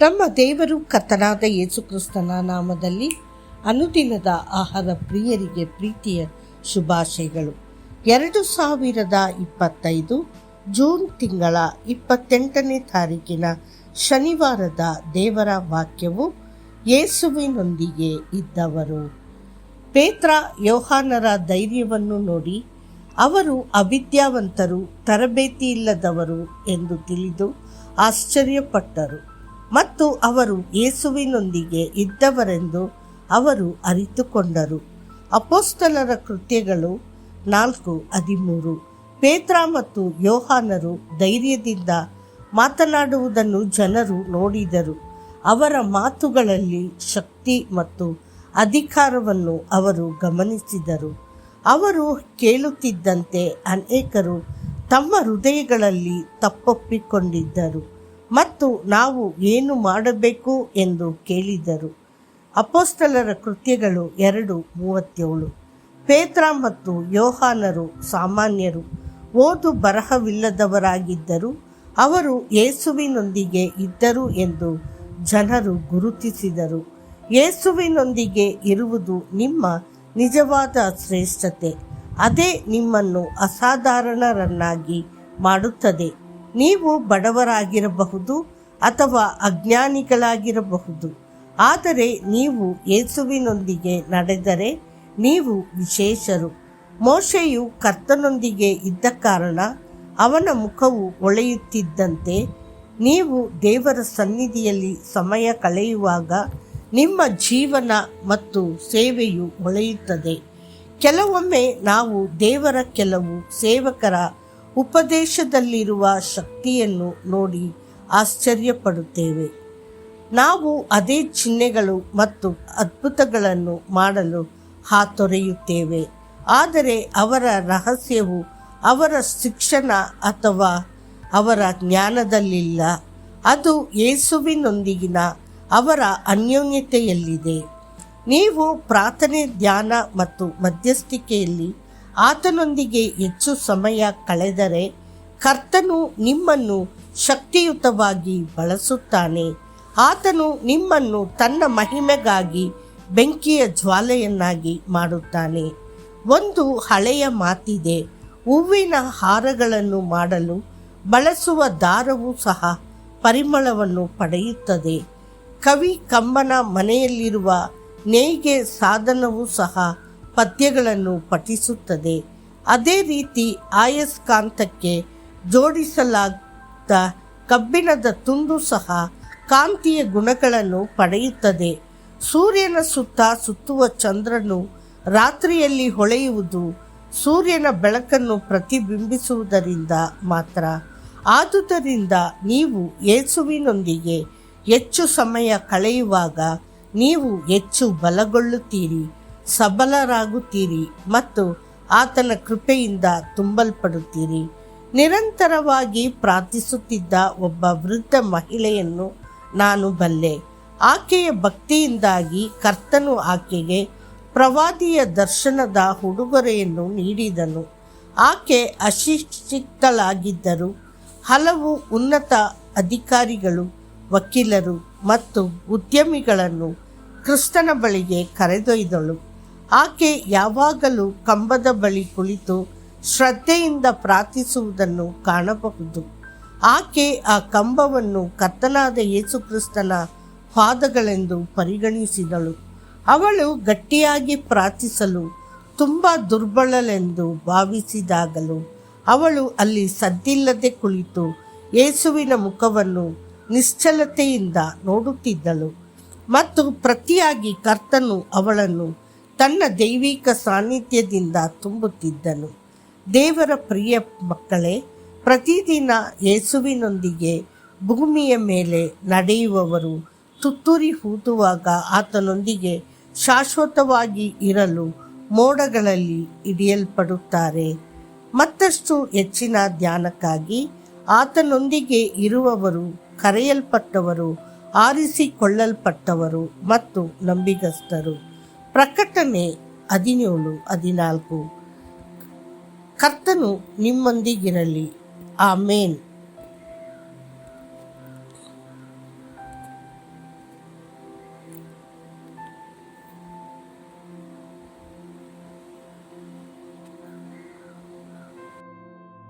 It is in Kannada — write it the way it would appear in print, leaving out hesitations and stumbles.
ನಮ್ಮ ದೇವರು ಕರ್ತನಾದ ಯೇಸು ಕ್ರಿಸ್ತನ ನಾಮದಲ್ಲಿ ಅನುದಿನದ ಆಹಾರ ಪ್ರಿಯರಿಗೆ ಪ್ರೀತಿಯ ಶುಭಾಶಯಗಳು. 2025 ಜೂನ್ ತಿಂಗಳ 28ನೇ ತಾರೀಕಿನ ಶನಿವಾರದ ದೇವರ ವಾಕ್ಯವು ಯೇಸುವಿನೊಂದಿಗೆ ಇದ್ದವರು. ಪೇತ್ರ ಯೋಹಾನರ ಧೈರ್ಯವನ್ನು ನೋಡಿ ಅವರು ಅವಿದ್ಯಾವಂತರು, ತರಬೇತಿ ಇಲ್ಲದವರು ಎಂದು ತಿಳಿದು ಆಶ್ಚರ್ಯಪಟ್ಟರು ಮತ್ತು ಅವರು ಯೇಸುವಿನೊಂದಿಗೆ ಇದ್ದವರೆಂದು ಅವರು ಅರಿತುಕೊಂಡರು. ಅಪೊಸ್ತಲರ ಕೃತ್ಯಗಳು 4:13. ಪೇತ್ರ ಮತ್ತು ಯೋಹಾನರು ಧೈರ್ಯದಿಂದ ಮಾತನಾಡುವುದನ್ನು ಜನರು ನೋಡಿದರು. ಅವರ ಮಾತುಗಳಲ್ಲಿ ಶಕ್ತಿ ಮತ್ತು ಅಧಿಕಾರವನ್ನು ಅವರು ಗಮನಿಸಿದರು. ಅವರು ಕೇಳುತ್ತಿದ್ದಂತೆ ಅನೇಕರು ತಮ್ಮ ಹೃದಯಗಳಲ್ಲಿ ತಪ್ಪೊಪ್ಪಿಕೊಂಡಿದ್ದರು ಮತ್ತು ನಾವು ಏನು ಮಾಡಬೇಕು ಎಂದು ಕೇಳಿದರು. ಅಪೊಸ್ತಲರ ಕೃತ್ಯಗಳು 2:37. ಪೇತ್ರ ಮತ್ತು ಯೋಹಾನರು ಸಾಮಾನ್ಯರು, ಓದು ಬರಹವಿಲ್ಲದವರಾಗಿದ್ದರು. ಅವರು ಯೇಸುವಿನೊಂದಿಗೆ ಇದ್ದರು ಎಂದು ಜನರು ಗುರುತಿಸಿದರು. ಯೇಸುವಿನೊಂದಿಗೆ ಇರುವುದು ನಿಮ್ಮ ನಿಜವಾದ ಶ್ರೇಷ್ಠತೆ. ಅದೇ ನಿಮ್ಮನ್ನು ಅಸಾಧಾರಣರನ್ನಾಗಿ ಮಾಡುತ್ತದೆ. ನೀವು ಬಡವರಾಗಿರಬಹುದು ಅಥವಾ ಅಜ್ಞಾನಿಗಳಾಗಿರಬಹುದು, ಆದರೆ ನೀವು ಯೇಸುವಿನೊಂದಿಗೆ ನಡೆದರೆ ನೀವು ವಿಶೇಷರು. ಮೋಶೆಯು ಕರ್ತನೊಂದಿಗೆ ಇದ್ದ ಕಾರಣ ಅವನ ಮುಖವು ಹೊಳೆಯುತ್ತಿದ್ದಂತೆ ನೀವು ದೇವರ ಸನ್ನಿಧಿಯಲ್ಲಿ ಸಮಯ ಕಳೆಯುವಾಗ ನಿಮ್ಮ ಜೀವನ ಮತ್ತು ಸೇವೆಯು ಹೊಳೆಯುತ್ತದೆ. ಕೆಲವೊಮ್ಮೆ ನಾವು ದೇವರ ಕೆಲವು ಸೇವಕರ ಉಪದೇಶದಲ್ಲಿರುವ ಶಕ್ತಿಯನ್ನು ನೋಡಿ ಆಶ್ಚರ್ಯಪಡುತ್ತೇವೆ. ನಾವು ಅದೇ ಚಿಹ್ನೆಗಳು ಮತ್ತು ಅದ್ಭುತಗಳನ್ನು ಮಾಡಲು ಹಾತೊರೆಯುತ್ತೇವೆ, ಆದರೆ ಅವರ ರಹಸ್ಯವು ಅವರ ಶಿಕ್ಷಣ ಅಥವಾ ಅವರ ಜ್ಞಾನದಲ್ಲಿಲ್ಲ. ಅದು ಯೇಸುವಿನೊಂದಿಗಿನ ಅವರ ಅನ್ಯೋನ್ಯತೆಯಲ್ಲಿದೆ. ನೀವು ಪ್ರಾರ್ಥನೆ, ಧ್ಯಾನ ಮತ್ತು ಮಧ್ಯಸ್ಥಿಕೆಯಲ್ಲಿ ಆತನೊಂದಿಗೆ ಹೆಚ್ಚು ಸಮಯ ಕಳೆದರೆ ಕರ್ತನು ನಿಮ್ಮನ್ನು ಶಕ್ತಿಯುತವಾಗಿ ಬಳಸುತ್ತಾನೆ. ಆತನು ನಿಮ್ಮನ್ನು ತನ್ನ ಮಹಿಮೆಗಾಗಿ ಬೆಂಕಿಯ ಜ್ವಾಲೆಯನ್ನಾಗಿ ಮಾಡುತ್ತಾನೆ. ಒಂದು ಹಳೆಯ ಮಾತಿದೆ, ಹೂವಿನ ಹಾರಗಳನ್ನು ಮಾಡಲು ಬಳಸುವ ದಾರವೂ ಸಹ ಪರಿಮಳವನ್ನು ಪಡೆಯುತ್ತದೆ. ಕವಿ ಕಂಬನ ಮನೆಯಲ್ಲಿರುವ ನೇಯ್ಗೆ ಸಾಧನವೂ ಸಹ ಪದ್ಯಗಳನ್ನು ಪಠಿಸುತ್ತದೆ. ಅದೇ ರೀತಿ ಆಯಸ್ಕಾಂತಕ್ಕೆ ಜೋಡಿಸಲಾದ ಕಬ್ಬಿಣದ ತುಂಡು ಸಹ ಕಾಂತೀಯ ಗುಣಗಳನ್ನು ಪಡೆಯುತ್ತದೆ. ಸೂರ್ಯನ ಸುತ್ತ ಸುತ್ತುವ ಚಂದ್ರನು ರಾತ್ರಿಯಲ್ಲಿ ಹೊಳೆಯುವುದು ಸೂರ್ಯನ ಬೆಳಕನ್ನು ಪ್ರತಿಬಿಂಬಿಸುವುದರಿಂದ ಮಾತ್ರ. ಆದುದರಿಂದ ನೀವು ಯೇಸುವಿನೊಂದಿಗೆ ಹೆಚ್ಚು ಸಮಯ ಕಳೆಯುವಾಗ ನೀವು ಹೆಚ್ಚು ಬಲಗೊಳ್ಳುತ್ತೀರಿ, ಸಬಲರಾಗುತ್ತೀರಿ ಮತ್ತು ಆತನ ಕೃಪೆಯಿಂದ ತುಂಬಲ್ಪಡುತ್ತೀರಿ. ನಿರಂತರವಾಗಿ ಪ್ರಾರ್ಥಿಸುತ್ತಿದ್ದ ಒಬ್ಬ ವೃದ್ಧ ಮಹಿಳೆಯನ್ನು ನಾನು ಬಲ್ಲೆ. ಆಕೆಯ ಭಕ್ತಿಯಿಂದಾಗಿ ಕರ್ತನು ಆಕೆಗೆ ಪ್ರವಾದಿಯ ದರ್ಶನದ ಉಡುಗೊರೆಯನ್ನು ನೀಡಿದನು. ಆಕೆ ಅಶಿಕ್ಷಿತಳಾಗಿದ್ದರೂ ಹಲವು ಉನ್ನತ ಅಧಿಕಾರಿಗಳು, ವಕೀಲರು ಮತ್ತು ಉದ್ಯಮಿಗಳನ್ನು ಕ್ರಿಸ್ತನ ಬಳಿಗೆ ಕರೆದೊಯ್ದಳು. ಆಕೆ ಯಾವಾಗಲೂ ಕಂಬದ ಬಳಿ ಕುಳಿತು ಶ್ರದ್ಧೆಯಿಂದ ಪ್ರಾರ್ಥಿಸುವುದನ್ನು ಕಾಣಬಹುದು. ಆಕೆ ಆ ಕಂಬವನ್ನು ಕರ್ತನಾದ ಯೇಸು ಕ್ರಿಸ್ತನ ಪಾದಗಳೆಂದು ಪರಿಗಣಿಸಿದಳು. ಅವಳು ಗಟ್ಟಿಯಾಗಿ ಪ್ರಾರ್ಥಿಸಲು ತುಂಬ ದುರ್ಬಲಳೆಂದು ಭಾವಿಸಿದಾಗಲೂ ಅವಳು ಅಲ್ಲಿ ಸದ್ದಿಲ್ಲದೆ ಕುಳಿತು ಯೇಸುವಿನ ಮುಖವನ್ನು ನಿಶ್ಚಲತೆಯಿಂದ ನೋಡುತ್ತಿದ್ದಳು ಮತ್ತು ಪ್ರತಿಯಾಗಿ ಕರ್ತನು ಅವಳನ್ನು ತನ್ನ ದೈವಿಕ ಸಾನ್ನಿಧ್ಯದಿಂದ ತುಂಬುತ್ತಿದ್ದನು. ದೇವರ ಪ್ರಿಯ ಮಕ್ಕಳೇ, ಪ್ರತಿದಿನ ಯೇಸುವಿನೊಂದಿಗೆ ಭೂಮಿಯ ಮೇಲೆ ನಡೆಯುವವರು ತುತ್ತೂರಿ ಊದುವಾಗ ಆತನೊಂದಿಗೆ ಶಾಶ್ವತವಾಗಿ ಇರಲು ಮೋಡಗಳಲ್ಲಿ ಹಿಡಿಯಲ್ಪಡುತ್ತಾರೆ. ಮತ್ತಷ್ಟು ಹೆಚ್ಚಿನ ಧ್ಯಾನಕ್ಕಾಗಿ ಆತನೊಂದಿಗೆ ಇರುವವರು ಕರೆಯಲ್ಪಟ್ಟವರು, ಆರಿಸಿಕೊಳ್ಳಲ್ಪಟ್ಟವರು ಮತ್ತು ನಂಬಿಗಸ್ತರು. ಪ್ರಕಟಣೆ 17:14. ಕರ್ತನು ನಿಮ್ಮೊಂದಿಗಿರಲಿ. ಆಮೇನ್.